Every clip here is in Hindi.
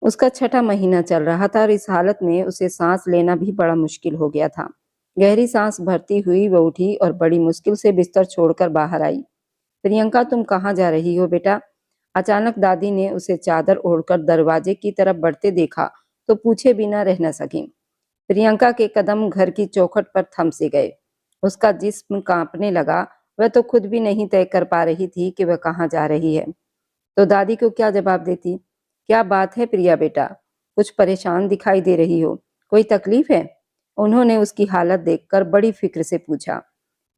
उसका छठा महीना चल रहा था और इस हालत में उसे सांस लेना भी बड़ा मुश्किल हो गया था। गहरी सांस भरती हुई वह उठी और बड़ी मुश्किल से बिस्तर छोड़कर बाहर आई। प्रियंका, तुम कहाँ जा रही हो बेटा? अचानक दादी ने उसे चादर ओढ़कर दरवाजे की तरफ बढ़ते देखा तो पूछे बिना रह न सकी। प्रियंका के कदम घर की चौखट पर थम से गए। उसका जिस्म कांपने लगा। वह तो खुद भी नहीं तय कर पा रही थी कि वह कहाँ जा रही है। तो दादी को क्या जवाब देती? क्या बात है प्रिया बेटा, कुछ परेशान दिखाई दे रही हो, कोई तकलीफ है? उन्होंने उसकी हालत देखकर बड़ी फिक्र से पूछा।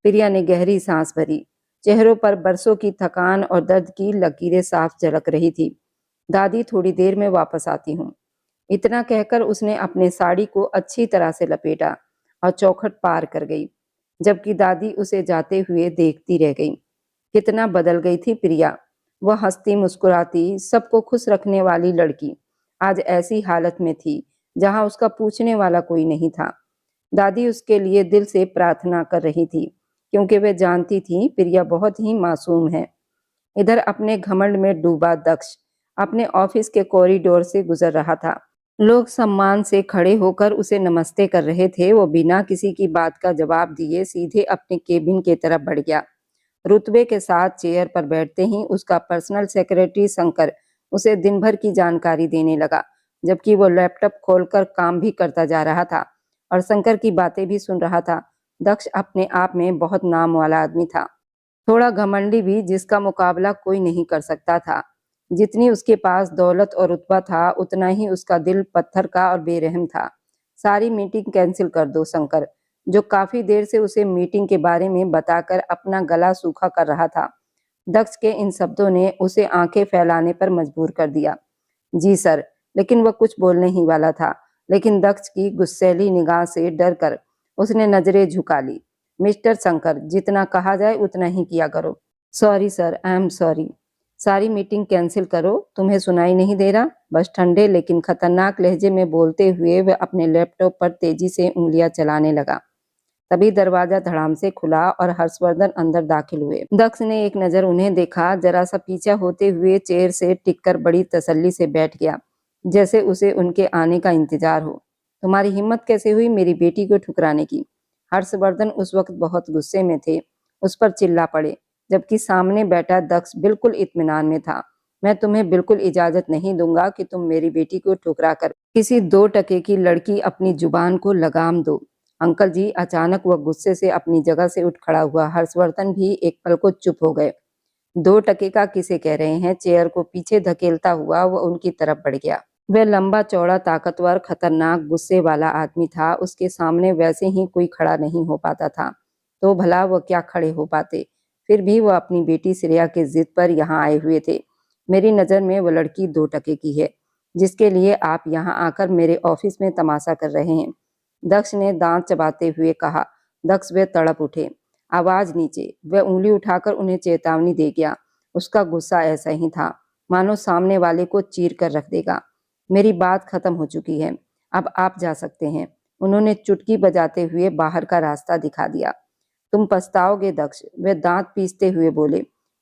प्रिया ने गहरी सांस भरी। चेहरों पर बरसों की थकान और दर्द की लकीरें साफ झलक रही थी। दादी, थोड़ी देर में वापस आती हूँ। इतना कहकर उसने अपने साड़ी को अच्छी तरह से लपेटा और चौखट पार कर गई, जबकि दादी उसे जाते हुए देखती रह गई। कितना बदल गई थी प्रिया। वह हंसती मुस्कुराती सबको खुश रखने वाली लड़की आज ऐसी हालत में थी जहां उसका पूछने वाला कोई नहीं था। दादी उसके लिए दिल से प्रार्थना कर रही थी, क्योंकि वह जानती थी प्रिया बहुत ही मासूम है। इधर अपने घमंड में डूबा दक्ष अपने ऑफिस के कॉरिडोर से गुजर रहा था। लोग सम्मान से खड़े होकर उसे नमस्ते कर रहे थे। वो बिना किसी की बात का जवाब दिए सीधे अपने केबिन की तरफ बढ़ गया। रुतबे के साथ चेयर पर बैठते ही उसका पर्सनल सेक्रेटरी शंकर उसे दिन भर की जानकारी देने लगा, जबकि वो लैपटॉप खोलकर काम भी करता जा रहा था और शंकर की बातें भी सुन रहा था। दक्ष अपने आप में बहुत नाम वाला आदमी था, थोड़ा घमंडी भी, जिसका मुकाबला कोई नहीं कर सकता था। जितनी उसके पास दौलत और रुतबा था, उतना ही उसका दिल पत्थर का और बेरहम था। सारी मीटिंग कैंसिल कर दो शंकर, जो काफी देर से उसे मीटिंग के बारे में बताकर अपना गला सूखा कर रहा था। दक्ष के इन शब्दों ने उसे आंखें फैलाने पर मजबूर कर दिया। जी सर। लेकिन वह कुछ बोलने ही वाला था, लेकिन दक्ष की गुस्सैली निगाह से डर कर उसने नजरें झुका ली। मिस्टर शंकर, जितना कहा जाए उतना ही किया करो। Sorry sir, I am sorry. सारी मीटिंग कैंसिल करो। तुम्हें सुनाई नहीं दे रहा? बस ठंडे लेकिन खतरनाक लहजे में बोलते हुए वह अपने लैपटॉप पर तेजी से उंगलियां चलाने लगा। तभी दरवाजा धड़ाम से खुला और हर्षवर्धन अंदर दाखिल हुए। दक्ष ने एक नजर उन्हें देखा, जरा सा पीछा होते हुए चेयर से टिककर बड़ी तसल्ली से बैठ गया, जैसे उसे उनके आने का इंतजार हो। तुम्हारी हिम्मत कैसे हुई मेरी बेटी को ठुकराने की? हर्षवर्धन उस वक्त बहुत गुस्से में थे, उस पर चिल्ला पड़े, जबकि सामने बैठा दक्ष बिल्कुल इत्मीनान में था। मैं तुम्हें बिल्कुल इजाजत नहीं दूंगा कि तुम मेरी बेटी को ठुकरा कर किसी 2 टके की लड़की अपनी जुबान को लगाम दो। अंकल जी। अचानक वह गुस्से से अपनी जगह से उठ खड़ा हुआ। हर्षवर्धन भी एक पल को चुप हो गए। 2 टके का किसे कह रहे हैं? चेयर को पीछे धकेलता हुआ वह उनकी तरफ बढ़ गया। वह लंबा चौड़ा ताकतवर खतरनाक गुस्से वाला आदमी था। उसके सामने वैसे ही कोई खड़ा नहीं हो पाता था, तो भला वह क्या खड़े हो पाते? फिर भी वह अपनी बेटी श्रेया के जिद पर यहाँ आए हुए थे। मेरी नजर में वह लड़की 2 टके की है, जिसके लिए आप यहाँ आकर मेरे ऑफिस में तमाशा कर रहे हैं। दक्ष ने दांत चबाते हुए कहा। दक्ष वे तड़प उठे। आवाज नीचे। वह उंगली उठाकर उन्हें चेतावनी दे गया। उसका गुस्सा ऐसा ही था, मानो सामने वाले को चीर कर रख देगा। मेरी बात खत्म हो चुकी है, अब आप जा सकते हैं। उन्होंने चुटकी बजाते हुए बाहर का रास्ता दिखा दिया। तुम पछताओगे दक्ष, वे दांत पीसते हुए बोले।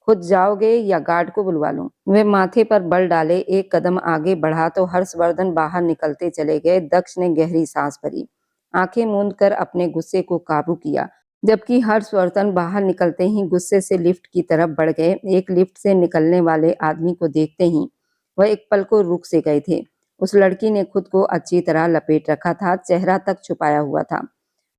खुद जाओगे या गार्ड को बुलवा लूं? वे माथे पर बल डाले एक कदम आगे बढ़ा तो हर्षवर्धन बाहर निकलते चले गए। दक्ष ने गहरी सांस भरी, आंखें मूंद कर अपने गुस्से को काबू किया, जबकि हर्षवर्धन बाहर निकलते ही गुस्से से लिफ्ट की तरफ बढ़ गए। एक लिफ्ट से निकलने वाले आदमी को देखते ही वह एक पल को रुक से गए थे। उस लड़की ने खुद को अच्छी तरह लपेट रखा था, चेहरा तक छुपाया हुआ था।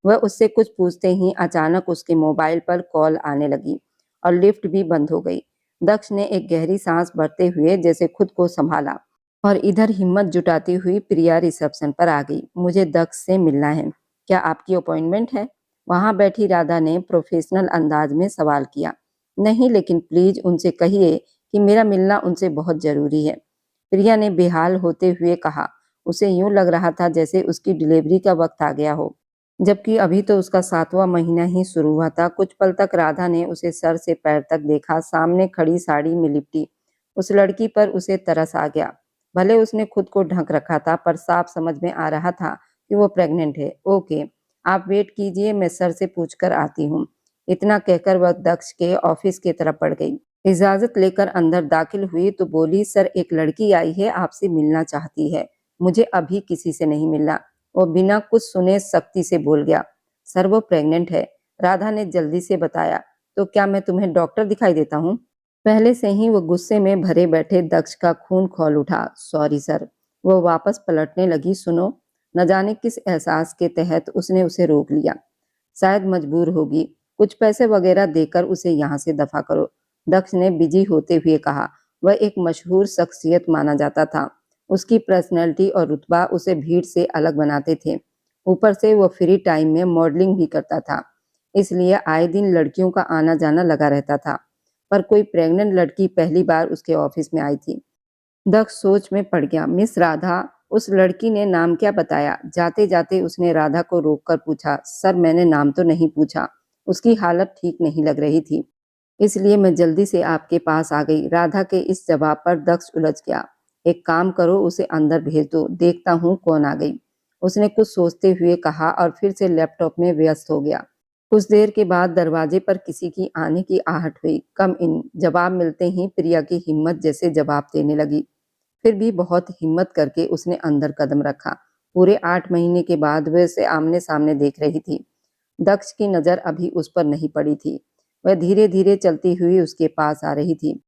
वह उससे कुछ पूछते ही अचानक उसके मोबाइल पर कॉल आने लगी और लिफ्ट भी बंद हो गई। दक्ष ने एक गहरी सांस भरते हुए जैसे खुद को संभाला और इधर हिम्मत जुटाती हुई प्रिया रिसेप्शन पर आ गई। मुझे दक्ष से मिलना है। क्या आपकी अपॉइंटमेंट है? वहां बैठी राधा ने प्रोफेशनल अंदाज में सवाल किया। नहीं, लेकिन प्लीज उनसे कहिए कि मेरा मिलना उनसे बहुत जरूरी है, प्रिया ने बेहाल होते हुए कहा। उसे यूं लग रहा था जैसे उसकी डिलीवरी का वक्त आ गया हो, जबकि अभी तो उसका 7वां महीना ही शुरू हुआ था। कुछ पल तक राधा ने उसे सर से पैर तक देखा। सामने खड़ी साड़ी में लिपटी उस लड़की पर उसे तरस आ गया। भले उसने खुद को ढक रखा था, पर साफ समझ में आ रहा था कि वो प्रेग्नेंट है। ओके, आप वेट कीजिए, मैं सर से पूछकर आती हूँ। इतना कहकर वह दक्ष के ऑफिस की तरफ बढ़ गई। इजाजत लेकर अंदर दाखिल हुई तो बोली, सर एक लड़की आई है, आपसे मिलना चाहती है। मुझे अभी किसी से नहीं मिलना। वो बिना कुछ सुने सख्ती से बोल गया। सर वो प्रेग्नेंट है। राधा ने जल्दी से बताया। तो क्या मैं तुम्हें डॉक्टर दिखाई देता हूँ? पहले से ही वो गुस्से में भरे बैठे दक्ष का खून खौल उठा। Sorry sir. वो वापस पलटने लगी। सुनो, न जाने किस एहसास के तहत उसने उसे रोक लिया। शायद मजबूर होगी। कुछ पैसे वगैरह देकर उसे यहाँ से दफा करो। दक्ष ने बिजी होते हुए कहा। वह एक मशहूर शख्सियत माना जाता था। उसकी पर्सनैलिटी और रुतबा उसे भीड़ से अलग बनाते थे। ऊपर से वो फ्री टाइम में मॉडलिंग भी करता था, इसलिए आए दिन लड़कियों का आना जाना लगा रहता था। पर कोई प्रेग्नेंट लड़की पहली बार उसके ऑफिस में आई थी। दक्ष सोच में पड़ गया। मिस राधा। उस लड़की ने नाम क्या बताया? जाते जाते उसने राधा को रोककर पूछा। सर मैंने नाम तो नहीं पूछा। उसकी हालत ठीक नहीं लग रही थी, इसलिए मैं जल्दी से आपके पास आ गई। राधा के इस जवाब पर दक्ष उलझ गया। एक काम करो, उसे अंदर भेज दो, देखता हूँ कौन आ गई। उसने कुछ सोचते हुए कहा और फिर से लैपटॉप में व्यस्त हो गया। कुछ देर के बाद दरवाजे पर किसी की आने की आहट हुई। कम इन जवाब मिलते ही प्रिया की हिम्मत जैसे जवाब देने लगी। फिर भी बहुत हिम्मत करके उसने अंदर कदम रखा। पूरे 8 महीने के बाद वह उसे आमने सामने देख रही थी। दक्ष की नजर अभी उस पर नहीं पड़ी थी। वह धीरे धीरे चलती हुई उसके पास आ रही थी,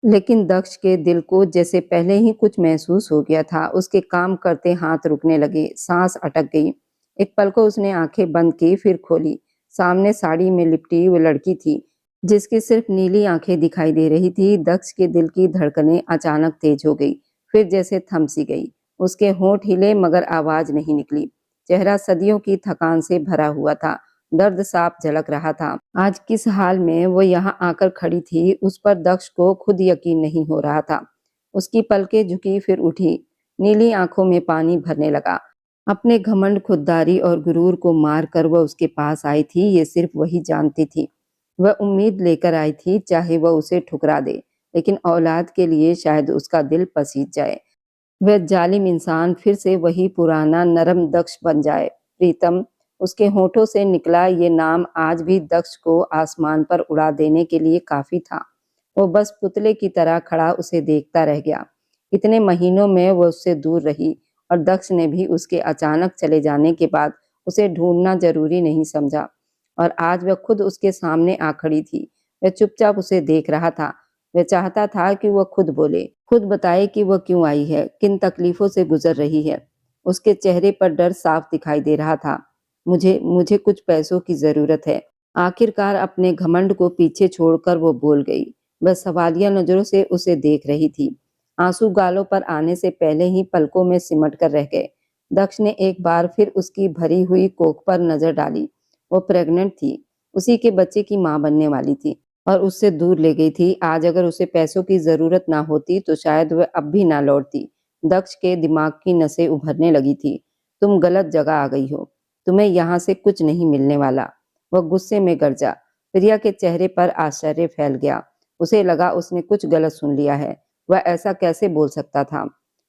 लेकिन दक्ष के दिल को जैसे पहले ही कुछ महसूस हो गया था। उसके काम करते हाथ रुकने लगे, सांस अटक गई। एक पल को उसने आंखें बंद की, फिर खोली। सामने साड़ी में लिपटी वो लड़की थी, जिसकी सिर्फ नीली आंखें दिखाई दे रही थी। दक्ष के दिल की धड़कनें अचानक तेज हो गई, फिर जैसे थम सी गई। उसके होंठ हिले मगर आवाज नहीं निकली। चेहरा सदियों की थकान से भरा हुआ था। दर्द साफ झलक रहा था। आज किस हाल में वो यहाँ आकर खड़ी थी, उस पर दक्ष को खुद यकीन नहीं हो रहा था। उसकी पलकें झुकी, फिर उठी। नीली आंखों में पानी भरने लगा। अपने घमंड, खुददारी और गुरूर को मार कर वह उसके पास आई थी, ये सिर्फ वही जानती थी। वह उम्मीद लेकर आई थी, चाहे वह उसे ठुकरा दे, लेकिन औलाद के लिए शायद उसका दिल पसीज जाए। वह जालिम इंसान फिर से वही पुराना नरम दक्ष बन जाए। प्रीतम। उसके होठों से निकला ये नाम आज भी दक्ष को आसमान पर उड़ा देने के लिए काफी था। वो बस पुतले की तरह खड़ा उसे देखता रह गया। इतने महीनों में वो उससे दूर रही और दक्ष ने भी उसके अचानक चले जाने के बाद उसे ढूंढना जरूरी नहीं समझा। और आज वह खुद उसके सामने आ खड़ी थी। वह चुपचाप उसे देख रहा था। वह चाहता था कि वह खुद बोले, खुद बताए कि वह क्यों आई है, किन तकलीफों से गुजर रही है। उसके चेहरे पर डर साफ दिखाई दे रहा था। मुझे मुझे कुछ पैसों की जरूरत है। आखिरकार अपने घमंड को पीछे छोड़कर वो बोल गई। वह सवालिया नजरों से उसे देख रही थी। आंसू गालों पर आने से पहले ही पलकों में सिमट कर रह गए। दक्ष ने एक बार फिर उसकी भरी हुई कोख पर नजर डाली। वो प्रेग्नेंट थी, उसी के बच्चे की मां बनने वाली थी और उससे दूर ले गई थी। आज अगर उसे पैसों की जरूरत ना होती तो शायद वह अब भी ना लौटती। दक्ष के दिमाग की नसें उभरने लगी थी। तुम गलत जगह आ गई हो, तुम्हें यहाँ से कुछ नहीं मिलने वाला। वह गुस्से में गरजा। प्रिया के चेहरे पर आश्चर्य फैल गया। उसे लगा उसने कुछ गलत सुन लिया है। वह ऐसा कैसे बोल सकता था?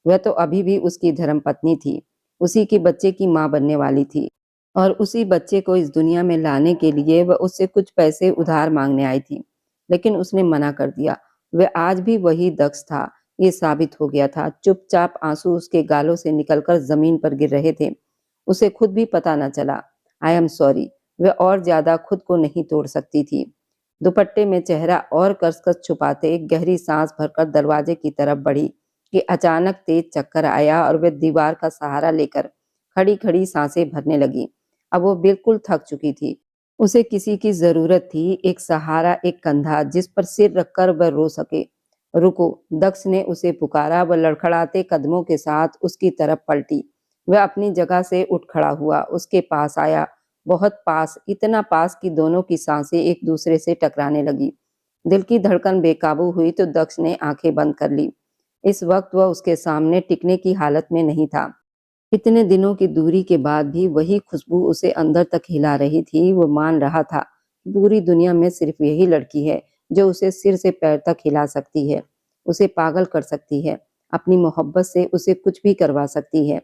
वह तो अभी भी उसकी धर्मपत्नी थी, उसी के बच्चे की मां बनने वाली थी और उसी बच्चे को इस दुनिया में लाने के लिए वह उससे कुछ पैसे उधार मांगने आई थी, लेकिन उसने मना कर दिया। वह आज भी वही दक्ष था, ये साबित हो गया था। चुपचाप आंसू उसके गालों से निकलकर जमीन पर गिर रहे थे। उसे खुद भी पता न चला। I am sorry. वह और ज्यादा खुद को नहीं तोड़ सकती थी। दुपट्टे में चेहरा और कसकर छुपाते एक गहरी सांस भरकर दरवाजे की तरफ बढ़ी कि अचानक तेज चक्कर आया और वह दीवार का सहारा लेकर खड़ी खड़ी सांसें भरने लगी। अब वो बिल्कुल थक चुकी थी। उसे किसी की जरूरत थी, एक सहारा, एक कंधा जिस पर सिर रखकर वह रो सके। रुको। दक्ष ने उसे पुकारा। वह लड़खड़ाते कदमों के साथ उसकी तरफ पलटी। वह अपनी जगह से उठ खड़ा हुआ, उसके पास आया, बहुत पास, इतना पास कि दोनों की सांसें एक दूसरे से टकराने लगी। दिल की धड़कन बेकाबू हुई तो दक्ष ने आंखें बंद कर ली। इस वक्त वह उसके सामने टिकने की हालत में नहीं था। इतने दिनों की दूरी के बाद भी वही खुशबू उसे अंदर तक हिला रही थी। वो मान रहा था पूरी दुनिया में सिर्फ यही लड़की है जो उसे सिर से पैर तक हिला सकती है, उसे पागल कर सकती है, अपनी मोहब्बत से उसे कुछ भी करवा सकती है।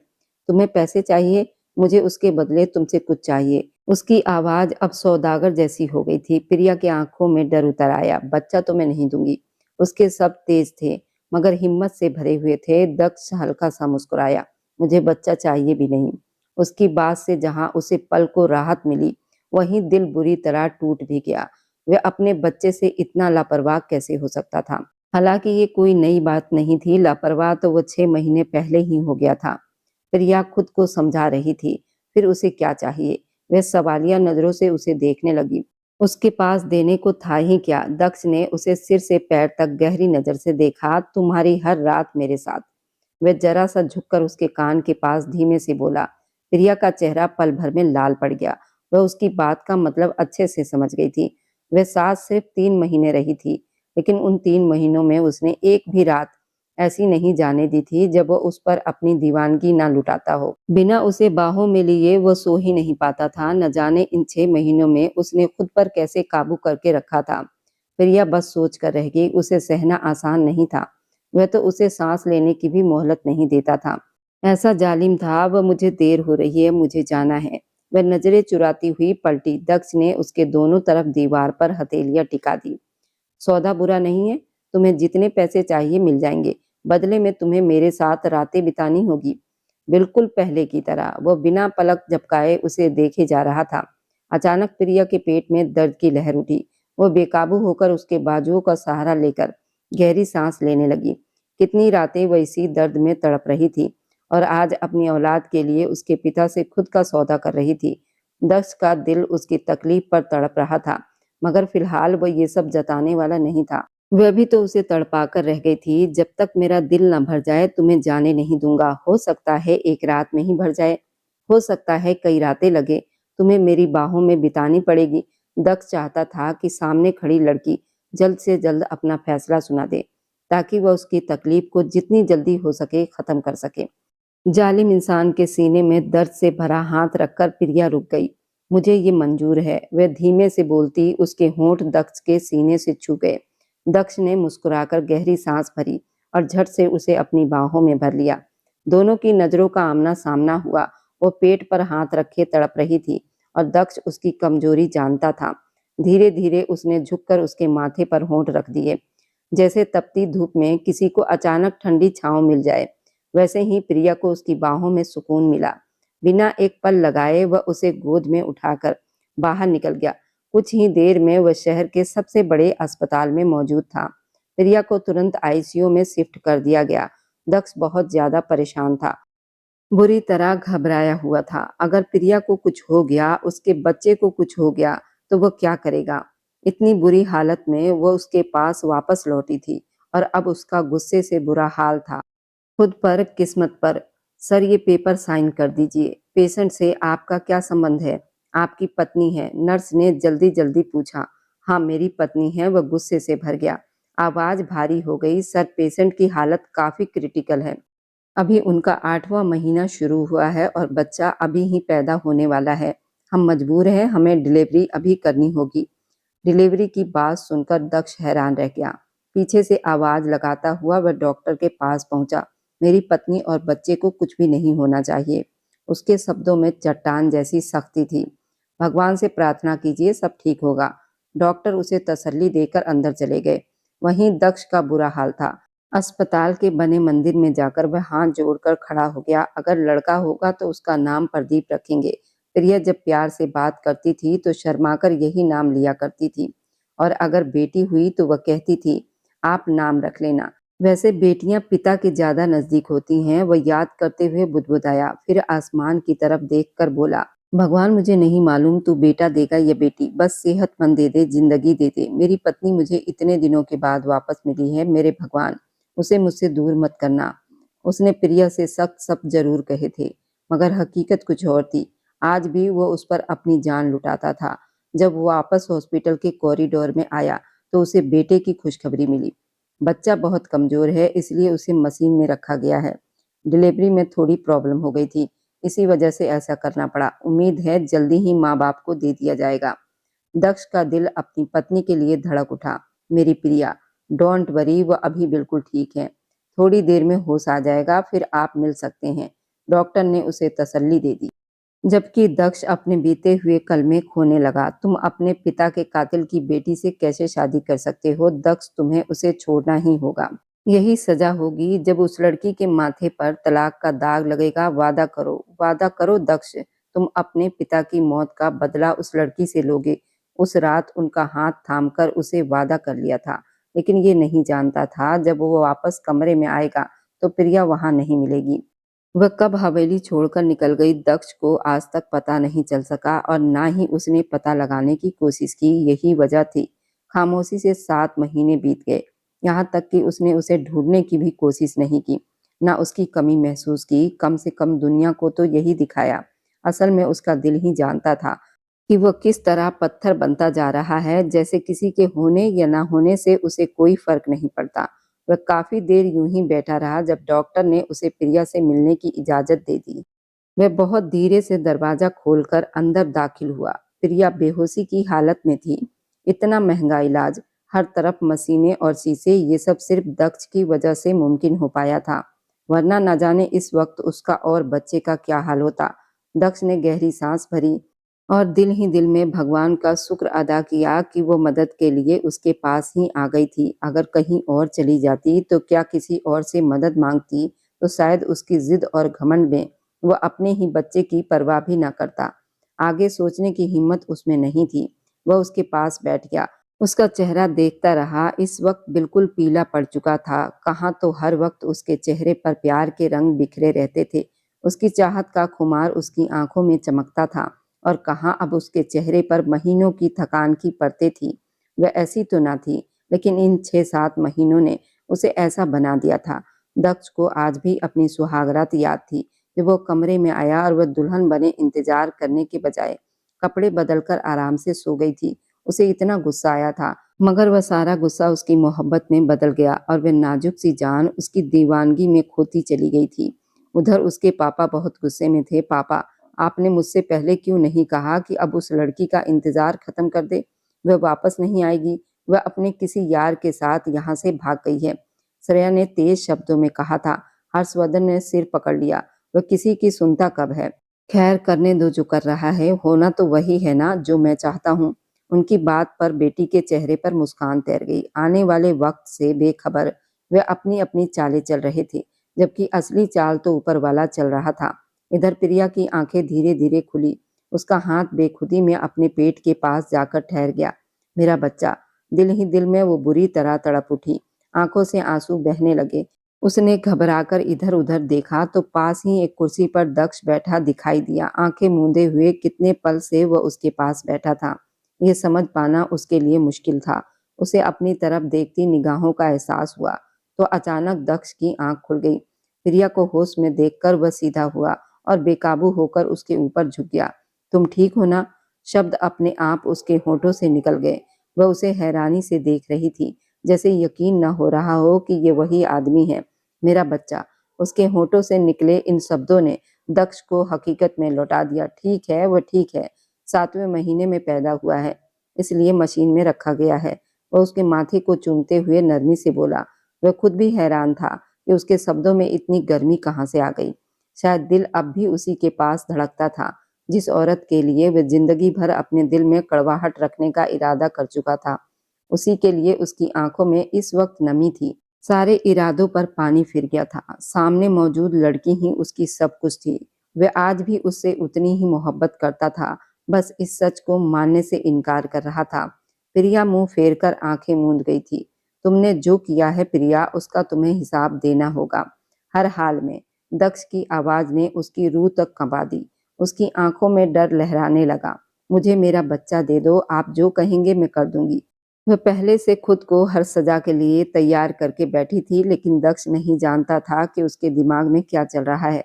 तुम्हें पैसे चाहिए, मुझे उसके बदले तुमसे कुछ चाहिए। उसकी आवाज अब सौदागर जैसी हो गई थी। प्रिया की आंखों में डर उतर आया। बच्चा तो मैं नहीं दूंगी, उसके शब्द तेज थे मगर हिम्मत से भरे हुए थे। दक्ष हल्का सा मुस्कुराया, मुझे बच्चा चाहिए भी नहीं। उसकी बात से जहां उसे पल को राहत मिली, वहीं दिल बुरी तरह टूट भी गया। वह अपने बच्चे से इतना लापरवाह कैसे हो सकता था? हालांकि ये कोई नई बात नहीं थी, लापरवाह तो वो 6 महीने पहले ही हो गया था। प्रिया खुद को समझा रही थी, फिर उसे क्या चाहिए? वह सवालिया नजरों से उसे देखने लगी। उसके पास देने को था ही क्या? दक्ष ने उसे सिर से पैर तक गहरी नजर से देखा। तुम्हारी हर रात मेरे साथ। वह जरा सा झुककर उसके कान के पास धीमे से बोला। प्रिया का चेहरा पल भर में लाल पड़ गया। वह उसकी बात का मतलब अच्छे से समझ गई थी। वह साथ सिर्फ 3 महीने रही थी, लेकिन उन 3 महीनों में उसने एक भी रात ऐसी नहीं जाने दी थी जब वो उस पर अपनी दीवानगी ना लुटाता हो। बिना उसे बाहों में लिए वो सो ही नहीं पाता था। न जाने इन 6 महीनों में उसने खुद पर कैसे काबू करके रखा था। प्रिया बस सोच कर रह गई। उसे सहना आसान नहीं था। वह तो उसे सांस लेने की भी मोहलत नहीं देता था। ऐसा जालिम था। वह मुझे देर हो रही है, मुझे जाना है। वह नजरें चुराती हुई पलटी। दक्ष ने उसके दोनों तरफ दीवार पर हथेलियां टिका दी। सौदा बुरा नहीं है, तुम्हें जितने पैसे चाहिए मिल जाएंगे। बदले में तुम्हें मेरे साथ रातें बितानी होगी। बिल्कुल पहले की तरह। वो बिना पलक झपकाए उसे देखे जा रहा था। अचानक प्रिया के पेट में दर्द की लहर उठी। वो बेकाबू होकर उसके बाजुओं का सहारा लेकर गहरी सांस लेने लगी। कितनी रातें वह इसी दर्द में तड़प रही थी और आज अपनी औलाद के लिए उसके पिता से खुद का सौदा कर रही थी। दक्ष का दिल उसकी तकलीफ पर तड़प रहा था, मगर फिलहाल वो ये सब जताने वाला नहीं था। वह भी तो उसे तड़पा कर रह गई थी। जब तक मेरा दिल न भर जाए तुम्हें जाने नहीं दूंगा। हो सकता है एक रात में ही भर जाए, हो सकता है कई रातें लगे। तुम्हें मेरी बाहों में बितानी पड़ेगी। दक्ष चाहता था कि सामने खड़ी लड़की जल्द से जल्द अपना फैसला सुना दे, ताकि वह उसकी तकलीफ को जितनी जल्दी हो सके खत्म कर सके। जालिम इंसान के सीने में दर्द से भरा हाथ रखकर प्रिया रुक गई। मुझे ये मंजूर है, वह धीमे से बोलती। उसके होंठ दक्ष के सीने से छू गए। दक्ष ने मुस्कुराकर गहरी सांस भरी और झट से उसे अपनी बाहों में भर लिया। दोनों की नजरों का आमना सामना हुआ। वो पेट पर हाथ रखे तड़प रही थी और दक्ष उसकी कमजोरी जानता था। धीरे धीरे उसने झुककर उसके माथे पर होंठ रख दिए। जैसे तपती धूप में किसी को अचानक ठंडी छांव मिल जाए, वैसे ही प्रिया को उसकी बाहों में सुकून मिला। बिना एक पल लगाए वह उसे गोद में उठाकर बाहर निकल गया। कुछ ही देर में वह शहर के सबसे बड़े अस्पताल में मौजूद था। प्रिया को तुरंत आईसीयू में शिफ्ट कर दिया गया। दक्ष बहुत ज्यादा परेशान था, बुरी तरह घबराया हुआ था। अगर प्रिया को कुछ हो गया, उसके बच्चे को कुछ हो गया, तो वह क्या करेगा? इतनी बुरी हालत में वह उसके पास वापस लौटी थी और अब उसका गुस्से से बुरा हाल था। खुद पर, किस्मत पर। सर ये पेपर साइन कर दीजिए। पेशेंट से आपका क्या संबंध है? आपकी पत्नी है, नर्स ने जल्दी जल्दी पूछा। हाँ मेरी पत्नी है। वह गुस्से से भर गया। आवाज भारी हो गई। सर पेशेंट की हालत काफी क्रिटिकल है। अभी उनका 8वां महीना शुरू हुआ है और बच्चा अभी ही पैदा होने वाला है। हम मजबूर हैं, हमें डिलीवरी अभी करनी होगी। डिलीवरी की बात सुनकर दक्ष हैरान रह गया। पीछे से आवाज लगाता हुआ वह डॉक्टर के पास पहुंचा। मेरी पत्नी और बच्चे को कुछ भी नहीं होना चाहिए। उसके शब्दों में चट्टान जैसी सख्ती थी। भगवान से प्रार्थना कीजिए, सब ठीक होगा। डॉक्टर उसे तसल्ली देकर अंदर चले गए। वहीं दक्ष का बुरा हाल था। अस्पताल के बने मंदिर में जाकर वह हाथ जोड़कर खड़ा हो गया। अगर लड़का होगा तो उसका नाम प्रदीप रखेंगे। प्रिया जब प्यार से बात करती थी तो शर्माकर यही नाम लिया करती थी, और अगर बेटी हुई तो वह कहती थी आप नाम रख लेना। वैसे बेटियां पिता के ज्यादा नजदीक होती हैं। वह याद करते हुए बुदबुदाया, फिर आसमान की तरफ देखकर बोला, भगवान मुझे नहीं मालूम तू बेटा देगा या बेटी, बस सेहतमंद दे दे, जिंदगी दे दे। मेरी पत्नी मुझे इतने दिनों के बाद वापस मिली है। मेरे भगवान, उसे मुझसे दूर मत करना। उसने प्रिया से सख्त शब्द जरूर कहे थे, मगर हकीकत कुछ और थी। आज भी वो उस पर अपनी जान लुटाता था। जब वो वापस हॉस्पिटल के कॉरिडोर में आया तो उसे बेटे की खुशखबरी मिली। बच्चा बहुत कमजोर है, इसलिए उसे मशीन में रखा गया है। डिलीवरी में थोड़ी प्रॉब्लम हो गई थी, इसी वजह से ऐसा करना पड़ा। उम्मीद है जल्दी ही माँ बाप को दे दिया जाएगा। दक्ष का दिल अपनी पत्नी के लिए धड़क उठा। मेरी प्रिया, डोंट वरी, वो अभी बिल्कुल ठीक है। थोड़ी देर में होश आ जाएगा, फिर आप मिल सकते हैं। डॉक्टर ने उसे तसल्ली दे दी। जबकि दक्ष अपने बीते हुए कल में खोने लगा। तुम अपने पिता के कातिल की बेटी से कैसे शादी कर सकते हो? दक्ष, तुम्हें उसे छोड़ना ही होगा। यही सजा होगी जब उस लड़की के माथे पर तलाक का दाग लगेगा। वादा करो दक्ष, तुम अपने पिता की मौत का बदला उस लड़की से लोगे। उस रात उनका हाथ थामकर उसे वादा कर लिया था, लेकिन ये नहीं जानता था जब वो वापस कमरे में आएगा तो प्रिया वहां नहीं मिलेगी। वह कब हवेली छोड़कर निकल गई, दक्ष को आज तक पता नहीं चल सका और ना ही उसने पता लगाने की कोशिश की। यही वजह थी। खामोशी से 7 महीने बीत गए, यहाँ तक कि उसने उसे ढूंढने की भी कोशिश नहीं की, ना उसकी कमी महसूस की। कम से कम दुनिया को तो यही दिखाया। असल में उसका दिल ही जानता था कि वह किस तरह पत्थर बनता जा रहा है, जैसे किसी के होने या ना होने से उसे कोई फर्क नहीं पड़ता। वह काफी देर यूं ही बैठा रहा जब डॉक्टर ने उसे प्रिया से मिलने की इजाजत दे दी। वह बहुत धीरे से दरवाजा खोलकर अंदर दाखिल हुआ। प्रिया बेहोशी की हालत में थी। इतना महंगा इलाज, हर तरफ मशीनें और शीशे, ये सब सिर्फ दक्ष की वजह से मुमकिन हो पाया था, वरना न जाने इस वक्त उसका और बच्चे का क्या हाल होता। दक्ष ने गहरी सांस भरी और दिल ही दिल में भगवान का शुक्र अदा किया कि वो मदद के लिए उसके पास ही आ गई थी। अगर कहीं और चली जाती तो क्या किसी और से मदद मांगती तो शायद उसकी जिद और घमंड में वह अपने ही बच्चे की परवाह भी न करता। आगे सोचने की हिम्मत उसमें नहीं थी। वह उसके पास बैठ गया, उसका चेहरा देखता रहा। इस वक्त बिल्कुल पीला पड़ चुका था। कहाँ तो हर वक्त उसके चेहरे पर प्यार के रंग बिखरे रहते थे, उसकी चाहत का खुमार उसकी आंखों में चमकता था, और कहाँ अब उसके चेहरे पर महीनों की थकान की परतें थी। वह ऐसी तो ना थी, लेकिन इन 6-7 महीनों ने उसे ऐसा बना दिया था। दक्ष को आज भी अपनी सुहागरात याद थी, जब वो कमरे में आया और वह दुल्हन बने इंतजार करने के बजाय कपड़े बदलकर आराम से सो गई थी। उसे इतना गुस्सा आया था, मगर वह सारा गुस्सा उसकी मोहब्बत में बदल गया और वह नाजुक सी जान उसकी दीवानगी में खोती चली गई थी। उधर उसके पापा बहुत गुस्से में थे। पापा, आपने मुझसे पहले क्यों नहीं कहा कि अब उस लड़की का इंतजार खत्म कर दे? वह वापस नहीं आएगी, वह अपने किसी यार के साथ यहाँ से भाग गई है, श्रेया ने तेज शब्दों में कहा था। हर्षवर्धन ने सिर पकड़ लिया। वह किसी की सुनता कब है? खैर, करने दो जो कर रहा है, होना तो वही है ना जो मैं चाहता हूँ। उनकी बात पर बेटी के चेहरे पर मुस्कान तैर गई। आने वाले वक्त से बेखबर वे अपनी अपनी चालें चल रहे थे, जबकि असली चाल तो ऊपर वाला चल रहा था। इधर प्रिया की आंखें धीरे धीरे खुली। उसका हाथ बेखुदी में अपने पेट के पास जाकर ठहर गया। मेरा बच्चा। दिल ही दिल में वो बुरी तरह तड़प उठी। आंखों से आंसू बहने लगे। उसने घबराकर इधर उधर देखा तो पास ही एक कुर्सी पर दक्ष बैठा दिखाई दिया। आंखें मूंदे हुए कितने पल से वह उसके पास बैठा था, ये समझ पाना उसके लिए मुश्किल था। उसे अपनी तरफ देखती निगाहों का एहसास हुआ तो अचानक दक्ष की आंख खुल गई। प्रिया को होश में देखकर वह सीधा हुआ और बेकाबू होकर उसके ऊपर झुक गया। तुम ठीक हो ना? शब्द अपने आप उसके होठों से निकल गए। वह उसे हैरानी से देख रही थी, जैसे यकीन न हो रहा हो कि ये वही आदमी है। मेरा बच्चा। उसके होठों से निकले इन शब्दों ने दक्ष को हकीकत में लौटा दिया। ठीक है, वह ठीक है। 7वें महीने में पैदा हुआ है, इसलिए मशीन में रखा गया है। वह उसके माथे को चूमते हुए नरमी से बोला। वह खुद भी हैरान था कि उसके शब्दों में इतनी गर्मी कहाँ से आ गई। शायद दिल अब भी उसी के पास धड़कता था, जिस औरत के लिए वह जिंदगी भर अपने दिल में कड़वाहट रखने का इरादा कर चुका था। उसी के लिए उसकी आंखों में इस वक्त नमी थी। सारे इरादों पर पानी फिर गया था। सामने मौजूद लड़की ही उसकी सब कुछ थी। वह आज भी उससे उतनी ही मोहब्बत करता था, बस इस सच को मानने से इनकार कर रहा था। प्रिया मुंह फेर कर आंखें मूंद गई थी। तुमने जो किया है प्रिया, उसका तुम्हें हिसाब देना होगा, हर हाल में। दक्ष की आवाज ने उसकी रूह तक कंपा दी। उसकी आंखों में डर लहराने लगा। मुझे मेरा बच्चा दे दो, आप जो कहेंगे मैं कर दूंगी। वह पहले से खुद को हर सजा के लिए तैयार करके बैठी थी, लेकिन दक्ष नहीं जानता था कि उसके दिमाग में क्या चल रहा है।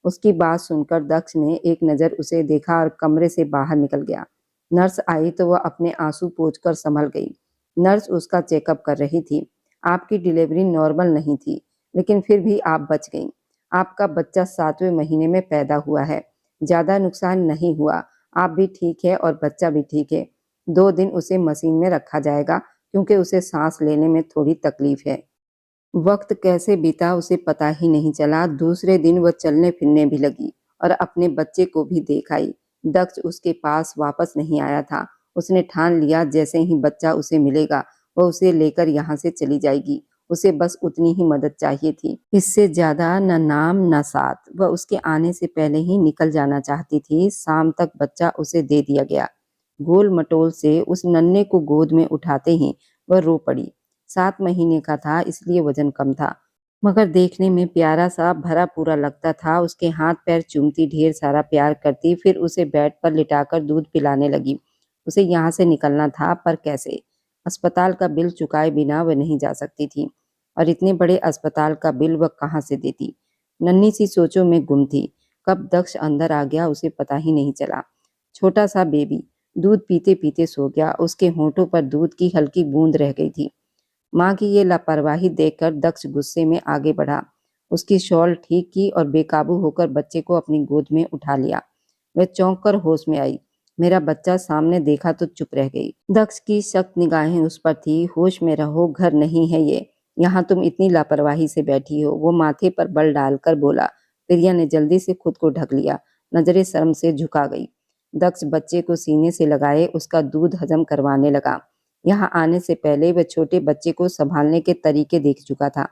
उसकी बात सुनकर दक्ष ने एक नज़र उसे देखा और कमरे से बाहर निकल गया। नर्स आई तो वह अपने आंसू पोंछकर संभल गई। नर्स उसका चेकअप कर रही थी। आपकी डिलीवरी नॉर्मल नहीं थी, लेकिन फिर भी आप बच गईं। आपका बच्चा 7वें महीने में पैदा हुआ है। ज्यादा नुकसान नहीं हुआ। आप भी ठीक है और बच्चा भी ठीक है। 2 दिन उसे मशीन में रखा जाएगा, क्योंकि उसे सांस लेने में थोड़ी तकलीफ है। वक्त कैसे बीता उसे पता ही नहीं चला। दूसरे दिन वह चलने फिरने भी लगी और अपने बच्चे को भी देख आई। दक्ष उसके पास वापस नहीं आया था। उसने ठान लिया जैसे ही बच्चा उसे मिलेगा वह उसे लेकर यहाँ से चली जाएगी। उसे बस उतनी ही मदद चाहिए थी, इससे ज्यादा न नाम न साथ। वह उसके आने से पहले ही निकल जाना चाहती थी। शाम तक बच्चा उसे दे दिया गया। गोल मटोल से उस नन्हे को गोद में उठाते ही वह रो पड़ी। 7 महीने का था, इसलिए वजन कम था, मगर देखने में प्यारा सा भरा पूरा लगता था। उसके हाथ पैर चूमती, ढेर सारा प्यार करती, फिर उसे बेड पर लिटाकर दूध पिलाने लगी। उसे यहाँ से निकलना था, पर कैसे? अस्पताल का बिल चुकाए बिना वह नहीं जा सकती थी, और इतने बड़े अस्पताल का बिल वह कहाँ से देती? नन्ही सी सोचों में गुम थी। कब दक्ष अंदर आ गया उसे पता ही नहीं चला। छोटा सा बेबी दूध पीते पीते सो गया। उसके होंठों पर दूध की हल्की बूंद रह गई थी। माँ की ये लापरवाही देखकर दक्ष गुस्से में आगे बढ़ा। उसकी शॉल ठीक की और बेकाबू होकर बच्चे को अपनी गोद में उठा लिया। वह चौंक कर होश में आई। मेरा बच्चा। सामने देखा तो चुप रह गई। दक्ष की सख्त निगाहें उस पर थी। होश में रहो, घर नहीं है ये। यहाँ तुम इतनी लापरवाही से बैठी हो। वो माथे पर बल डालकर बोला। प्रिया ने जल्दी से खुद को ढक लिया। नजरें शर्म से झुका गई। दक्ष बच्चे को सीने से लगाए उसका दूध हजम करवाने लगा। यहाँ आने से पहले वह छोटे बच्चे को संभालने के तरीके देख चुका था।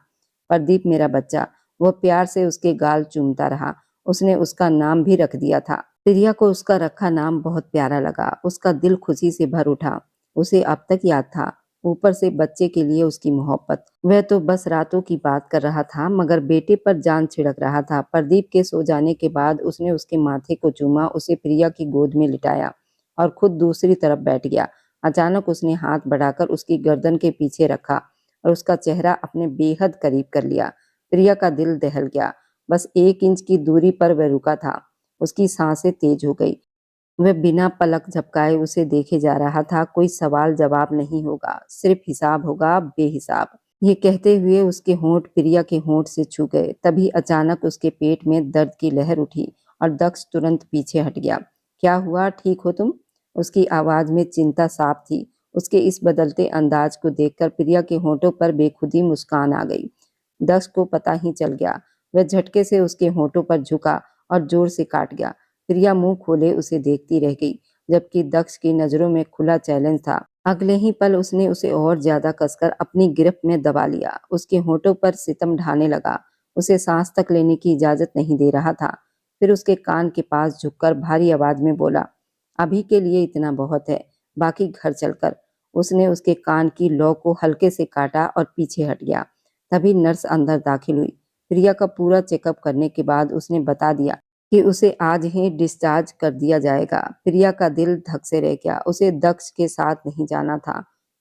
प्रदीप मेरा बच्चा। वह प्यार से उसके गाल चूमता रहा। उसने उसका नाम भी रख दिया था। प्रिया को उसका रखा नाम बहुत प्यारा लगा। उसका दिल खुशी से भर उठा। उसे अब तक याद था, ऊपर से बच्चे के लिए उसकी मोहब्बत। वह तो बस रातों की बात कर रहा था, मगर बेटे पर जान छिड़क रहा था। प्रदीप के सो जाने के बाद उसने उसके माथे को चूमा, उसे प्रिया की गोद में लिटाया और खुद दूसरी तरफ बैठ गया। अचानक उसने हाथ बढ़ाकर उसकी गर्दन के पीछे रखा और उसका चेहरा अपने बेहद करीब कर लिया। प्रिया का दिल दहल गया। बस 1 इंच की दूरी पर वह रुका था। उसकी सांसें तेज हो गई। वह बिना पलक झपकाए उसे देखे जा रहा था। कोई सवाल जवाब नहीं होगा, सिर्फ हिसाब होगा, बेहिसाब। ये कहते हुए उसके होंठ प्रिया के होंठ से छू गए। तभी अचानक उसके पेट में दर्द की लहर उठी और दक्ष तुरंत पीछे हट गया। क्या हुआ, ठीक हो तुम? उसकी आवाज में चिंता साफ थी। उसके इस बदलते अंदाज को देखकर प्रिया के होंठों पर बेखुदी मुस्कान आ गई। दक्ष को पता ही चल गया। वह झटके से उसके होंठों पर झुका और जोर से काट गया। प्रिया मुंह खोले उसे देखती रह गई, जबकि दक्ष की नजरों में खुला चैलेंज था। अगले ही पल उसने उसे और ज्यादा कसकर अपनी गिरफ्त में दबा लिया। उसके होंठों पर सितम ढाने लगा। उसे सांस तक लेने की इजाजत नहीं दे रहा था। फिर उसके कान के पास झुककर भारी आवाज में बोला, अभी के लिए इतना बहुत है, बाकी घर चलकर। उसने उसके कान की लौ को हल्के से काटा और पीछे हट गया। तभी नर्स अंदर दाखिल हुई। प्रिया का पूरा चेकअप करने के बाद उसने बता दिया कि उसे आज ही डिस्चार्ज कर दिया जाएगा। प्रिया का दिल धक से रह गया। उसे दक्ष के साथ नहीं जाना था।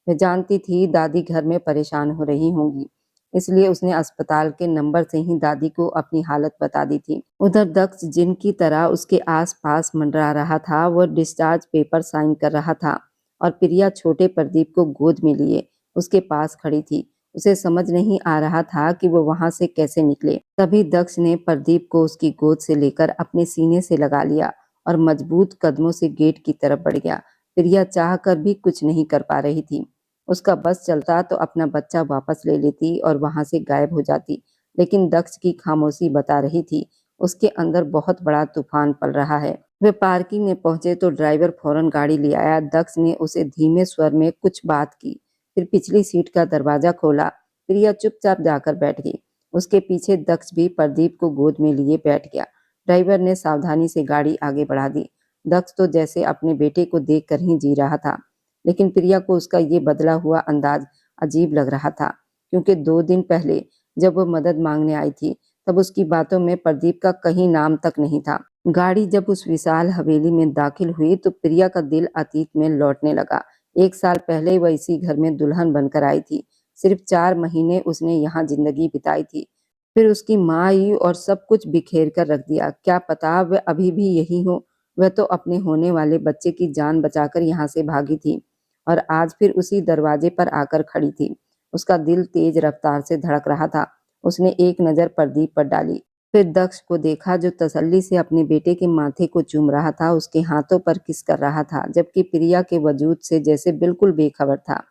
वह जानती थी दादी घर में परेशान हो रही होंगी, इसलिए उसने अस्पताल के नंबर से ही दादी को अपनी हालत बता दी थी। उधर दक्ष जिनकी तरह उसके आसपास मंडरा रहा था, वह डिस्चार्ज पेपर साइन कर रहा था और प्रिया छोटे प्रदीप को गोद में लिए उसके पास खड़ी थी। उसे समझ नहीं आ रहा था कि वो वहां से कैसे निकले। तभी दक्ष ने प्रदीप को उसकी गोद से लेकर अपने सीने से लगा लिया और मजबूत कदमों से गेट की तरफ बढ़ गया। प्रिया चाह कर भी कुछ नहीं कर पा रही थी। उसका बस चलता तो अपना बच्चा वापस ले लेती और वहां से गायब हो जाती, लेकिन दक्ष की खामोशी बता रही थी उसके अंदर बहुत बड़ा तूफान पल रहा है। वे पार्किंग में पहुंचे तो ड्राइवर फौरन गाड़ी ले आया। दक्ष ने उसे धीमे स्वर में कुछ बात की, फिर पिछली सीट का दरवाजा खोला। प्रिया चुपचाप जाकर बैठ गई। उसके पीछे दक्ष भी प्रदीप को गोद में लिए बैठ गया। ड्राइवर ने सावधानी से गाड़ी आगे बढ़ा दी। दक्ष तो जैसे अपने बेटे को देखकर ही जी रहा था, लेकिन प्रिया को उसका ये बदला हुआ अंदाज अजीब लग रहा था, क्योंकि 2 दिन पहले जब वो मदद मांगने आई थी तब उसकी बातों में प्रदीप का कहीं नाम तक नहीं था। गाड़ी जब उस विशाल हवेली में दाखिल हुई तो प्रिया का दिल अतीत में लौटने लगा। 1 साल पहले वह इसी घर में दुल्हन बनकर आई थी। सिर्फ 4 महीने उसने यहाँ जिंदगी बिताई थी। फिर उसकी माँ आई और सब कुछ बिखेर कर रख दिया। क्या पता वह अभी भी यही हो। वह तो अपने होने वाले बच्चे की जान बचाकर यहाँ से भागी थी और आज फिर उसी दरवाजे पर आकर खड़ी थी। उसका दिल तेज रफ्तार से धड़क रहा था। उसने एक नजर प्रदीप पर डाली, फिर दक्ष को देखा जो तसल्ली से अपने बेटे के माथे को चूम रहा था, उसके हाथों पर किस कर रहा था, जबकि प्रिया के वजूद से जैसे बिल्कुल बेखबर था।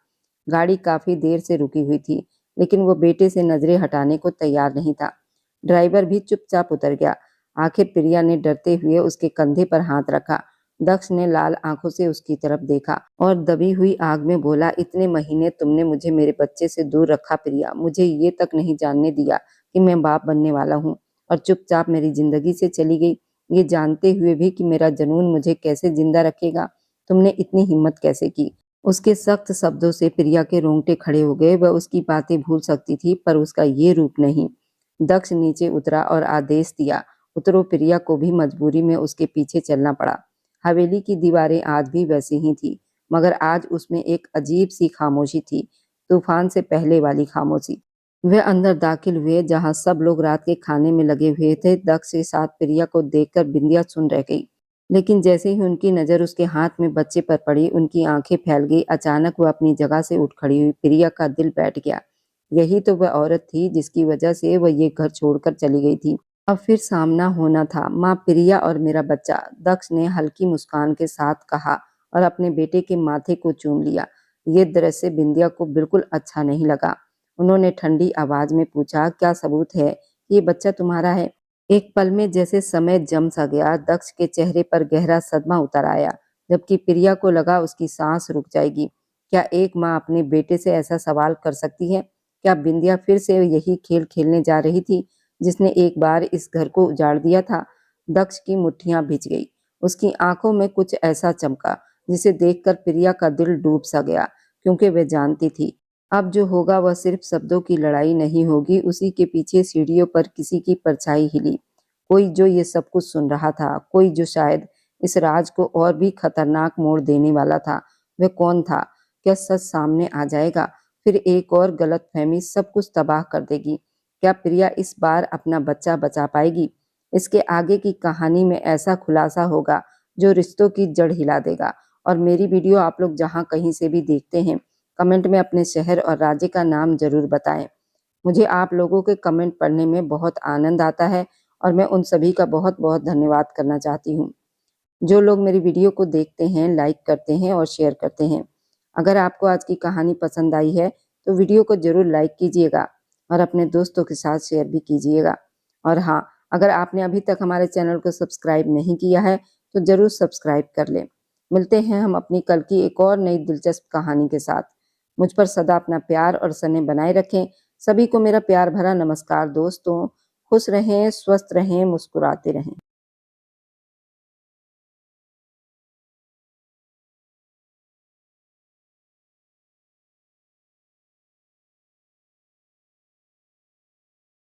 गाड़ी काफी देर से रुकी हुई थी, लेकिन वो बेटे से नजरें हटाने को तैयार नहीं था। ड्राइवर भी चुपचाप उतर गया। आखिर प्रिया ने डरते हुए उसके कंधे पर हाथ रखा। दक्ष ने लाल आंखों से उसकी तरफ देखा और दबी हुई आग में बोला, इतने महीने तुमने मुझे मेरे बच्चे से दूर रखा प्रिया, मुझे ये तक नहीं जानने दिया कि मैं बाप बनने वाला हूँ, और चुपचाप मेरी जिंदगी से चली गई, ये जानते हुए भी कि मेरा जुनून मुझे कैसे जिंदा रखेगा। तुमने इतनी हिम्मत कैसे की। उसके सख्त शब्दों से प्रिया के रोंगटे खड़े हो गए। वह उसकी बातें भूल सकती थी पर उसका ये रूप नहीं। दक्ष नीचे उतरा और आदेश दिया, उतरो। प्रिया को भी मजबूरी में उसके पीछे चलना पड़ा। हवेली की दीवारें आज भी वैसी ही थी, मगर आज उसमें एक अजीब सी खामोशी थी, तूफान से पहले वाली खामोशी। वे अंदर दाखिल हुए जहां सब लोग रात के खाने में लगे हुए थे। दक्ष के साथ प्रिया को देखकर बिंदिया सुन रह गई, लेकिन जैसे ही उनकी नजर उसके हाथ में बच्चे पर पड़ी, उनकी आंखें फैल गई। अचानक वह अपनी जगह से उठ खड़ी हुई। प्रिया का दिल बैठ गया। यही तो वह औरत थी जिसकी वजह से वह ये घर छोड़कर चली गई थी। अब फिर सामना होना था, माँ प्रिया और मेरा बच्चा। दक्ष ने हल्की मुस्कान के साथ कहा और अपने बेटे के माथे को चूम लिया। ये दृश्य बिंदिया को बिल्कुल अच्छा नहीं लगा। उन्होंने ठंडी आवाज में पूछा, क्या सबूत है कि ये बच्चा तुम्हारा है। एक पल में जैसे समय जम सा गया। दक्ष के चेहरे पर गहरा सदमा उतर आया, जबकि प्रिया को लगा उसकी सांस रुक जाएगी। क्या एक माँ अपने बेटे से ऐसा सवाल कर सकती है। क्या बिंदिया फिर से यही खेल खेलने जा रही थी जिसने एक बार इस घर को उजाड़ दिया था। दक्ष की मुट्ठियां भिज गई। उसकी आंखों में कुछ ऐसा चमका जिसे देखकर प्रिया का दिल डूब सा गया, क्योंकि वह जानती थी अब जो होगा वह सिर्फ शब्दों की लड़ाई नहीं होगी। उसी के पीछे सीढ़ियों पर किसी की परछाई हिली, कोई जो ये सब कुछ सुन रहा था, कोई जो शायद इस राज को और भी खतरनाक मोड़ देने वाला था। वह कौन था। क्या सच सामने आ जाएगा। फिर एक और गलतफहमी सब कुछ तबाह कर देगी। क्या प्रिया इस बार अपना बच्चा बचा पाएगी। इसके आगे की कहानी में ऐसा खुलासा होगा जो रिश्तों की जड़ हिला देगा। और मेरी वीडियो आप लोग जहां कहीं से भी देखते हैं, कमेंट में अपने शहर और राज्य का नाम जरूर बताएं। मुझे आप लोगों के कमेंट पढ़ने में बहुत आनंद आता है और मैं उन सभी का बहुत बहुत धन्यवाद करना चाहती हूँ जो लोग मेरी वीडियो को देखते हैं, लाइक करते हैं और शेयर करते हैं। अगर आपको आज की कहानी पसंद आई है तो वीडियो को जरूर लाइक कीजिएगा और अपने दोस्तों के साथ शेयर भी कीजिएगा। और हाँ, अगर आपने अभी तक हमारे चैनल को सब्सक्राइब नहीं किया है तो जरूर सब्सक्राइब कर लें। मिलते हैं हम अपनी कल की एक और नई दिलचस्प कहानी के साथ। मुझ पर सदा अपना प्यार और स्नेह बनाए रखें। सभी को मेरा प्यार भरा नमस्कार दोस्तों। खुश रहें, स्वस्थ रहें, मुस्कुराते रहें।